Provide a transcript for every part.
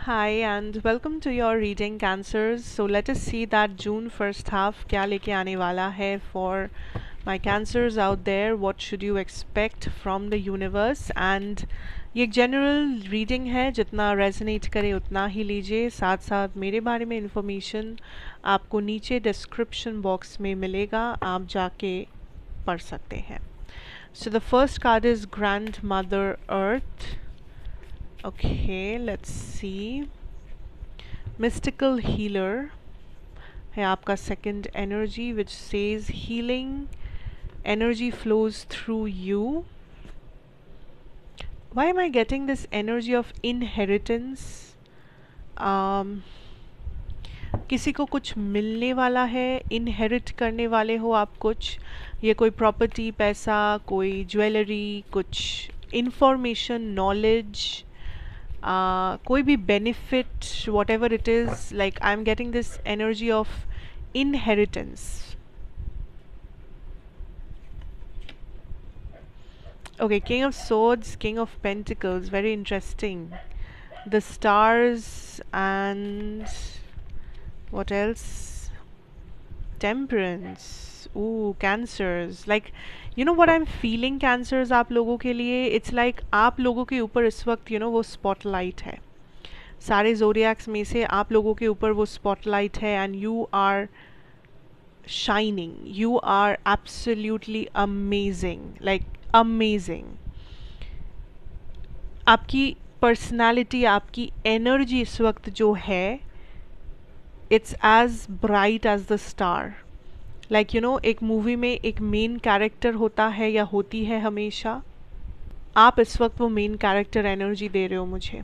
Hi and welcome to your reading cancers. So let us see that June first half क्या लेके आने वाला है for my cancers out there. What should you expect from the universe? And ये एक general reading है, जितना resonate करे उतना ही लीजिए. साथ साथ मेरे बारे में information आपको नीचे description box में मिलेगा, आप जाके पढ़ सकते हैं. So the first card is Grandmother Earth. Okay, let's see. Mystical Healer है आपका second energy, which says healing energy flows through you. Why am I getting this energy of inheritance? किसी को कुछ मिलने वाला है, इनहेरिट करने वाले हो आप कुछ, ये कोई प्रॉपर्टी, पैसा, कोई ज्वेलरी, कुछ इंफॉर्मेशन, नॉलेज, कोई भी benefit, what ever it is. Like I am getting this energy of inheritance. Okay, King of Swords, King of Pentacles, very interesting. The stars and what else? Temperance. Ooh, Cancers. Like, you know what I'm feeling, Cancers, आप लोगों के लिए? It's like आप लोगों के ऊपर इस वक्त वो spotlight है. सारे zodiacs में से आप लोगों के ऊपर वो spotlight है and you are shining. You are absolutely amazing. Like, amazing. आपकी पर्सनालिटी, आपकी एनर्जी इस वक्त जो है, it's as bright as the star. Like एक मूवी में एक मेन कैरेक्टर होता है या होती है हमेशा, आप इस वक्त वो मेन कैरेक्टर एनर्जी दे रहे हो मुझे.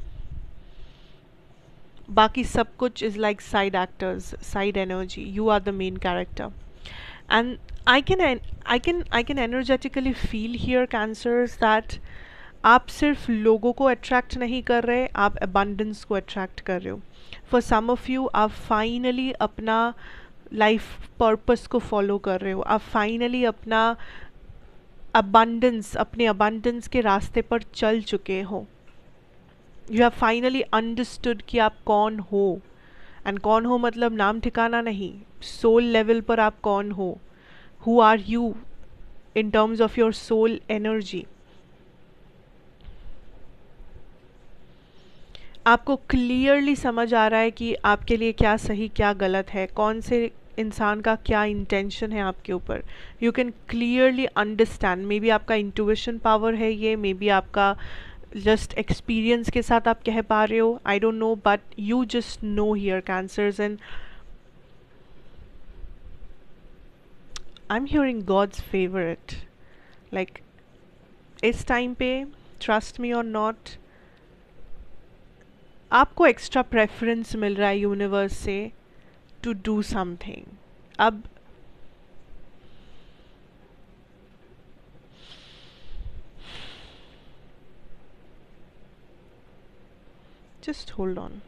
बाकी सब कुछ is like side actors, side energy. You are the main character. And I can energetically feel here, Cancers, that आप सिर्फ लोगों को अट्रैक्ट नहीं कर रहे, आप अबंडेंस को अट्रैक्ट कर रहे हो. फॉर सम ऑफ यू, आप फाइनली अपना लाइफ पर्पस को फॉलो कर रहे हो. आप फाइनली अपना अपने अबंडेंस के रास्ते पर चल चुके हो. यू हैव फाइनली अंडरस्टूड कि आप कौन हो. एंड कौन हो मतलब नाम ठिकाना नहीं, सोल लेवल पर आप कौन हो. Who are you in terms of your soul energy. आपको क्लियरली समझ आ रहा है कि आपके लिए क्या सही क्या गलत है, कौन से इंसान का क्या इंटेंशन है आपके ऊपर. You can clearly understand. Maybe आपका इंट्यूशन पावर है ये, मे बी आपका जस्ट एक्सपीरियंस के साथ आप कह पा रहे हो, I don't know, but you just know here, Cancers. And I am hearing God's favourite. Like इस टाइम पे, ट्रस्ट मी और नॉट, आपको एक्स्ट्रा प्रेफरेंस मिल रहा है यूनिवर्स से टू डू समथिंग. अब just hold on.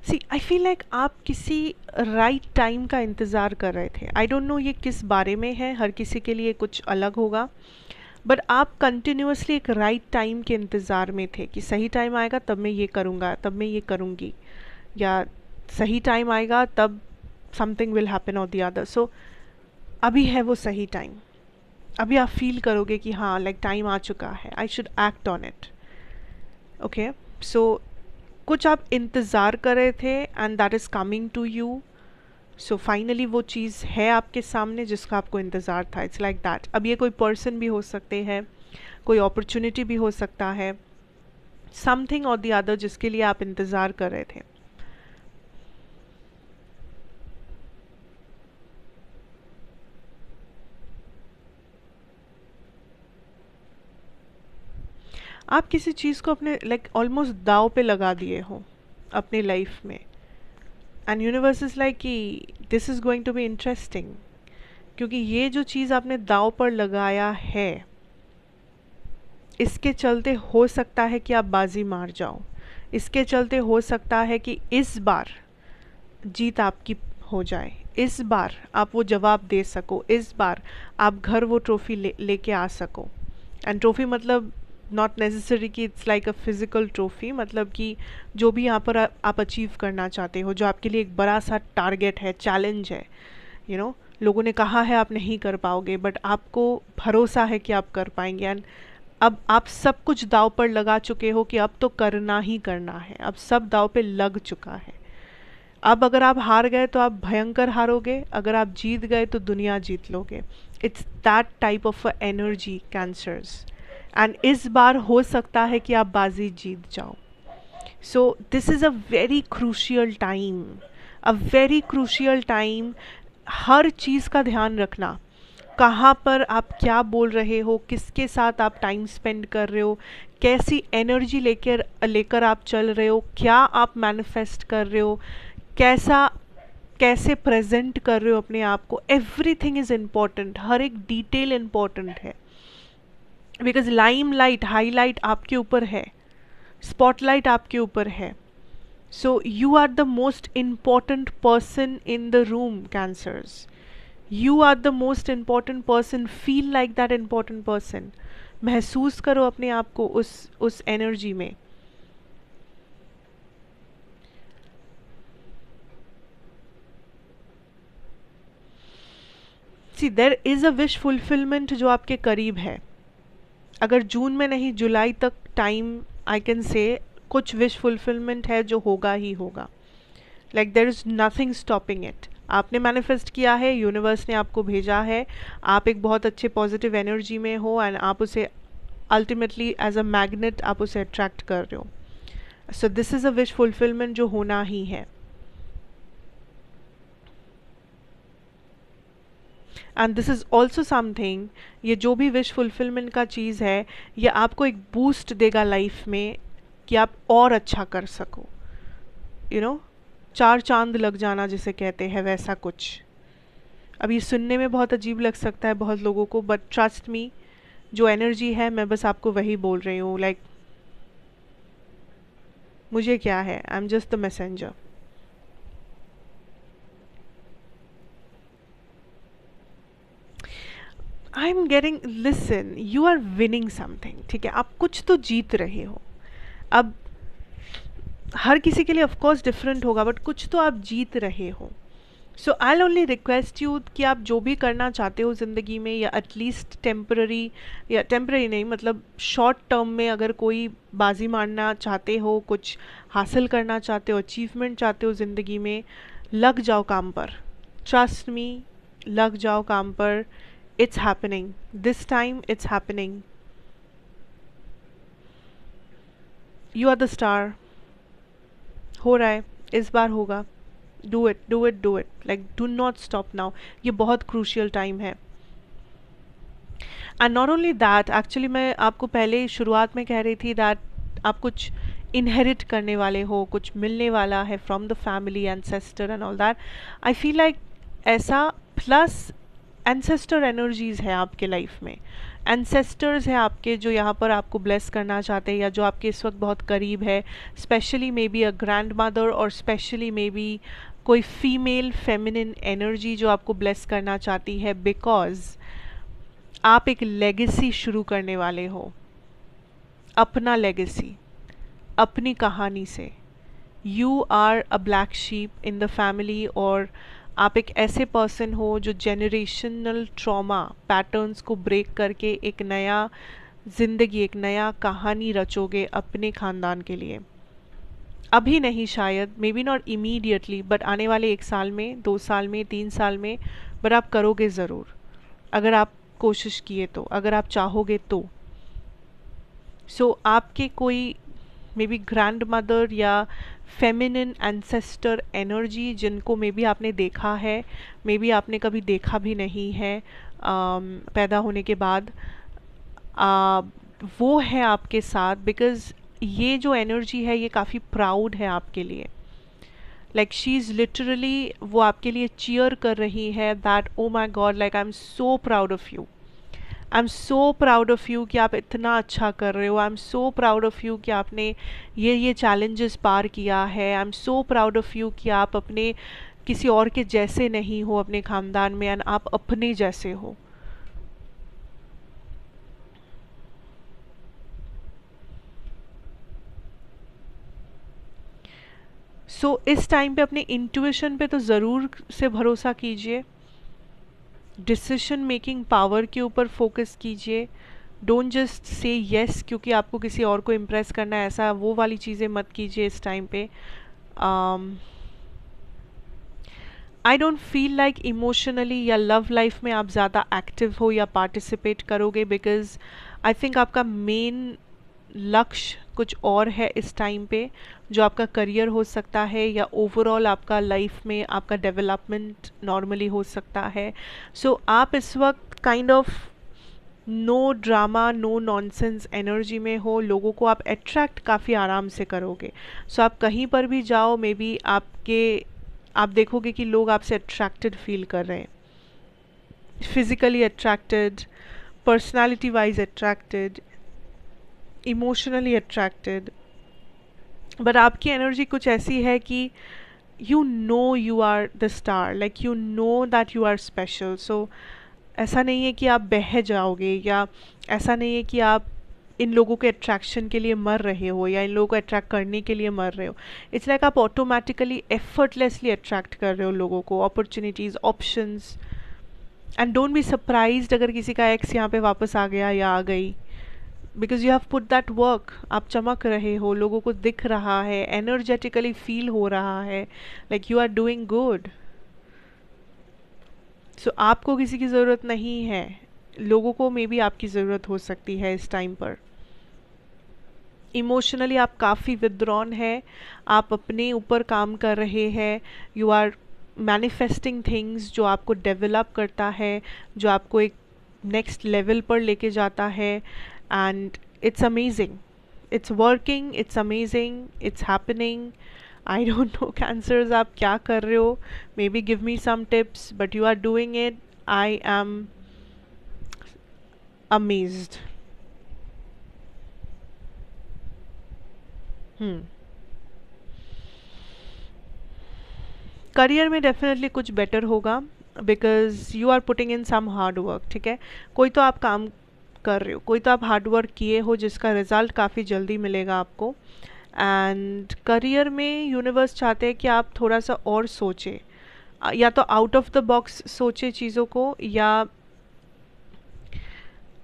See, I feel like आप किसी राइट टाइम का इंतज़ार कर रहे थे. आई डोंट नो ये किस बारे में है, हर किसी के लिए कुछ अलग होगा, बट आप कंटिन्यूसली एक राइट टाइम के इंतज़ार में थे कि सही टाइम आएगा तब मैं ये करूँगा, तब मैं ये करूँगी, या सही टाइम आएगा तब समथिंग विल हैपन और द अदर. सो अभी है वो सही टाइम. अभी आप फील करोगे कि हाँ, लाइक टाइम आ चुका है, I should act on it. Okay, so कुछ आप इंतज़ार कर रहे थे and that is coming to you. So finally वो चीज़ है आपके सामने जिसका आपको इंतज़ार था. It's like that. अब ये कोई पर्सन भी हो सकते हैं, कोई अपॉर्चुनिटी भी हो सकता है, समथिंग और द अदर जिसके लिए आप इंतज़ार कर रहे थे. आप किसी चीज़ को अपने लाइक ऑलमोस्ट दाव पे लगा दिए हो अपने लाइफ में. एंड यूनिवर्स इज़ लाइक कि this is going to be interesting, क्योंकि ये जो चीज़ आपने दाव पर लगाया है, इसके चलते हो सकता है कि आप बाजी मार जाओ. इसके चलते हो सकता है कि इस बार जीत आपकी हो जाए. इस बार आप वो जवाब दे सको, इस बार आप घर वो ट्रॉफी लेके आ सको। एंड ट्रॉफी मतलब नॉट नेसेसरी कि it's like a physical trophy, मतलब कि जो भी यहाँ पर आप अचीव करना चाहते हो, जो आपके लिए एक बड़ा सा टारगेट है, चैलेंज है, यू नो, लोगों ने कहा है आप नहीं कर पाओगे बट आपको भरोसा है कि आप कर पाएंगे। एंड अब आप सब कुछ दाव पर लगा चुके हो कि अब तो करना ही करना है, अब सब दाव पे लग चुका है। अब अगर आप हार गए तो आप भयंकर हारोगे, अगर आप जीत गए तो दुनिया जीत लोगे। It's that type of energy cancers. And इस बार हो सकता है कि आप बाजी जीत जाओ। So this is a very crucial time, a very crucial time. हर चीज़ का ध्यान रखना, कहाँ पर आप क्या बोल रहे हो, किसके साथ आप टाइम स्पेंड कर रहे हो, कैसी एनर्जी लेकर आप चल रहे हो, क्या आप मैनिफेस्ट कर रहे हो, कैसे प्रेजेंट कर रहे हो अपने आप को। एवरीथिंग इज़ इम्पॉर्टेंट, हर एक डिटेल इम्पॉर्टेंट है। बिकॉज लाइमलाइट, हाईलाइट आपके ऊपर है, स्पॉटलाइट आपके ऊपर है। So you are the most important person in the room concerns. You are the most important person, feel like that important person. महसूस करो अपने आप को उस एनर्जी में। See there is a wish fulfilment जो आपके करीब है। अगर जून में नहीं, जुलाई तक टाइम, आई कैन से कुछ विश फुलफिलमेंट है जो होगा ही होगा। Like there is nothing stopping it. आपने मैनिफेस्ट किया है, यूनिवर्स ने आपको भेजा है, आप एक बहुत अच्छे पॉजिटिव एनर्जी में हो एंड आप उसे अल्टीमेटली एज अ मैग्नेट आप उसे अट्रैक्ट कर रहे हो। सो this is a wish fulfilment जो होना ही है। And this is also something, ये जो भी विश फुलफिलमेंट का चीज़ है, ये आपको एक बूस्ट देगा लाइफ में कि आप और अच्छा कर सको। यू नो, चार चांद लग जाना जिसे कहते हैं, वैसा कुछ। अब ये सुनने में बहुत अजीब लग सकता है बहुत लोगों को, बट ट्रस्ट मी, जो एनर्जी है मैं बस आपको वही बोल रही हूँ। लाइक मुझे क्या है, I am just the messenger. I am getting, listen, you are winning something, ठीक है, आप कुछ तो जीत रहे हो। अब हर किसी के लिए ऑफकोर्स डिफरेंट होगा, बट कुछ तो आप जीत रहे हो। सो आई ओनली रिक्वेस्ट यू कि आप जो भी करना चाहते हो ज़िंदगी में, या एटलीस्ट टेम्पररी, या टेम्पररी नहीं मतलब शॉर्ट टर्म में अगर कोई बाजी मारना चाहते हो, कुछ हासिल करना चाहते हो, अचीवमेंट चाहते हो ज़िंदगी में, लग जाओ काम पर। ट्रस्ट मी, लग जाओ काम पर। It's happening, this time it's happening. You are the star. हो रहा है, इस बार होगा। Do it, do it, do it, like do not stop now. ये बहुत क्रूशियल टाइम है। And not only that, actually मैं आपको पहले शुरुआत में कह रही थी दैट आप कुछ इनहेरिट करने वाले हो, कुछ मिलने वाला है from the family, ancestor and all that. I feel like ऐसा, प्लस एंसेस्टर एनर्जीज है आपके लाइफ में। एंसेस्टर्स हैं आपके जो यहाँ पर आपको ब्लेस करना चाहते हैं, या जो आपके इस वक्त बहुत करीब है। Specially may be a grand mother, और स्पेशली मे बी कोई फीमेल फेमिनिन एनर्जी जो आपको ब्लेस करना चाहती है, बिकॉज आप एक लेगेसी शुरू करने वाले हो, अपना लेगेसी, अपनी कहानी से। You are a black sheep in the family, और आप एक ऐसे पर्सन हो जो जेनरेशनल ट्रॉमा पैटर्न्स को ब्रेक करके एक नया ज़िंदगी, एक नया कहानी रचोगे अपने ख़ानदान के लिए। अभी नहीं शायद, may be not immediately, but आने वाले 1 साल में, 2 साल में, 3 साल में, बट आप करोगे ज़रूर, अगर आप कोशिश किए तो, अगर आप चाहोगे तो। सो आपके कोई मे बी ग्रैंड मदर या फेमिनिन एंसेस्टर एनर्जी जिनको मे बी आपने देखा है, मे बी आपने कभी देखा भी नहीं है पैदा होने के बाद, वो है आपके साथ। बिकॉज़ ये जो एनर्जी है ये काफ़ी प्राउड है आपके लिए। लाइक शी इज़ लिटरली, वो आपके लिए चीयर कर रही है that oh my God, like I am so proud of you, I am so proud of you कि आप इतना अच्छा कर रहे हो। I am so proud of you कि आपने ये चैलेंजेस पार किया है। I am so proud of you कि आप अपने किसी और के जैसे नहीं हो अपने खानदान में, एंड आप अपने जैसे हो। सो इस टाइम पे अपने इंट्यूशन पे तो ज़रूर से भरोसा कीजिए, डिसीजन मेकिंग पावर के ऊपर फोकस कीजिए। डोंट जस्ट से येस क्योंकि आपको किसी और को इम्प्रेस करना है, ऐसा वो वाली चीज़ें मत कीजिए इस टाइम पे। I don't feel like emotionally या लव लाइफ में आप ज़्यादा एक्टिव हो या पार्टिसिपेट करोगे, बिकॉज आई थिंक आपका मेन लक्ष्य कुछ और है इस टाइम पे, जो आपका करियर हो सकता है या ओवरऑल आपका लाइफ में आपका डेवलपमेंट नॉर्मली हो सकता है। सो आप इस वक्त kind of no drama no nonsense energy में हो, लोगों को आप अट्रैक्ट काफ़ी आराम से करोगे। सो आप कहीं पर भी जाओ, मे बी आप देखोगे कि लोग आपसे अट्रैक्टेड फील कर रहे हैं, physically attracted, personality wise attracted, emotionally attracted. But आपकी एनर्जी कुछ ऐसी है कि you are the star, like you know that you are special. So ऐसा नहीं है कि आप बह जाओगे, या ऐसा नहीं है कि आप इन लोगों के अट्रैक्शन के लिए मर रहे हो या इन लोगों को अट्रैक्ट करने के लिए मर रहे हो। इट्स लाइक आप ऑटोमेटिकली एफर्टलेसली अट्रैक्ट कर रहे हो लोगों को, opportunities, options. And don't be surprised अगर किसी का एक्स यहाँ पे वापस आ गया या आ गई, because you have put that work. आप चमक रहे हो, लोगों को दिख रहा है, एनर्जेटिकली फील हो रहा है, like you are doing good. So आपको किसी की ज़रूरत नहीं है, लोगों को मे बी आपकी ज़रूरत हो सकती है इस टाइम पर। इमोशनली आप काफ़ी विद्रॉन है, आप अपने ऊपर काम कर रहे हैं, यू आर मैनिफेस्टिंग थिंग्स जो आपको डेवलप करता है, जो आपको एक नेक्स्ट लेवल पर लेके जाता है। And it's amazing, it's working, it's amazing, it's happening. I don't know Cancers आप क्या कर रहे हो, maybe give me some tips, but you are doing it. I am amazed. Career में डेफिनेटली कुछ बेटर होगा, because you are putting in some hard work. ठीक है, कोई तो आप काम कर रहे हो, कोई तो आप हार्ड वर्क किए हो जिसका रिजल्ट काफ़ी जल्दी मिलेगा आपको। एंड करियर में यूनिवर्स चाहते हैं कि आप थोड़ा सा और सोचें, या तो आउट ऑफ द बॉक्स सोचें चीज़ों को, या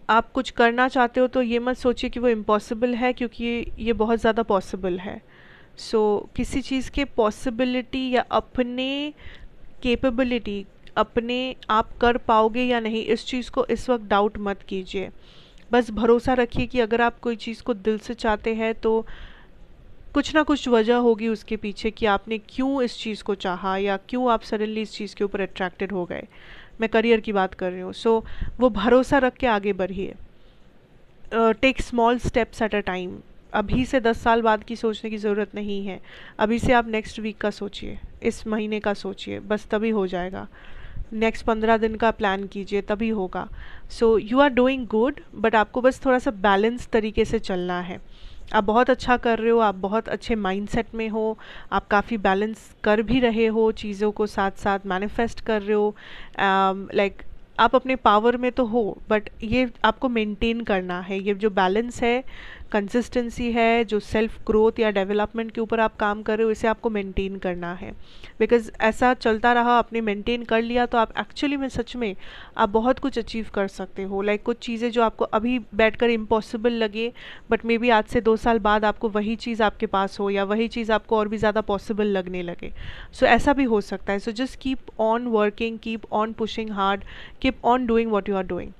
आप कुछ करना चाहते हो तो ये मत सोचिए कि वो इम्पॉसिबल है, क्योंकि ये बहुत ज़्यादा पॉसिबल है। सो किसी चीज़ के पॉसिबिलिटी या अपने कैपेबिलिटी, अपने आप कर पाओगे या नहीं, इस चीज़ को इस वक्त डाउट मत कीजिए। बस भरोसा रखिए कि अगर आप कोई चीज़ को दिल से चाहते हैं तो कुछ ना कुछ वजह होगी उसके पीछे कि आपने क्यों इस चीज़ को चाहा, या क्यों आप सडनली इस चीज़ के ऊपर अट्रैक्टेड हो गए। मैं करियर की बात कर रही हूँ। सो वो भरोसा रख के आगे बढ़िए। Take small steps at a time. अभी से 10 साल बाद की सोचने की ज़रूरत नहीं है, अभी से आप नेक्स्ट वीक का सोचिए, इस महीने का सोचिए, बस तभी हो जाएगा। नेक्स्ट 15 दिन का प्लान कीजिए, तभी होगा। So you are doing good, but आपको बस थोड़ा सा बैलेंस तरीके से चलना है। आप बहुत अच्छा कर रहे हो, आप बहुत अच्छे माइंडसेट में हो, आप काफ़ी बैलेंस कर भी रहे हो चीज़ों को, साथ साथ मैनिफेस्ट कर रहे हो। लाइक आप अपने पावर में तो हो, बट ये आपको मेंटेन करना है। ये जो बैलेंस है, कंसिस्टेंसी है, जो सेल्फ ग्रोथ या डेवलपमेंट के ऊपर आप काम कर रहे हो, इसे आपको मेंटेन करना है। बिकॉज ऐसा चलता रहा, आपने मेंटेन कर लिया, तो आप एक्चुअली में सच में आप बहुत कुछ अचीव कर सकते हो। लाइक कुछ चीज़ें जो आपको अभी बैठकर इम्पॉसिबल लगे, बट मे बी आज से 2 साल बाद आपको वही चीज़ आपके पास हो, या वही चीज़ आपको और भी ज़्यादा पॉसिबल लगने लगे। सो ऐसा भी हो सकता है। So just keep on working, keep on pushing hard, keep on doing what you are doing.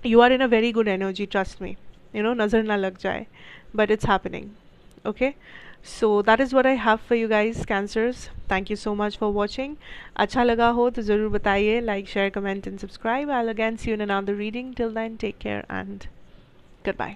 You are in a very good energy, trust me, नज़र ना लग जाए, but it's happening. Okay, so that is what I have for you guys, cancers. Thank you so much for watching. अच्छा लगा हो तो ज़रूर बताइए, like, share, comment and subscribe. I'll again see you in another reading. Till then, take care and goodbye.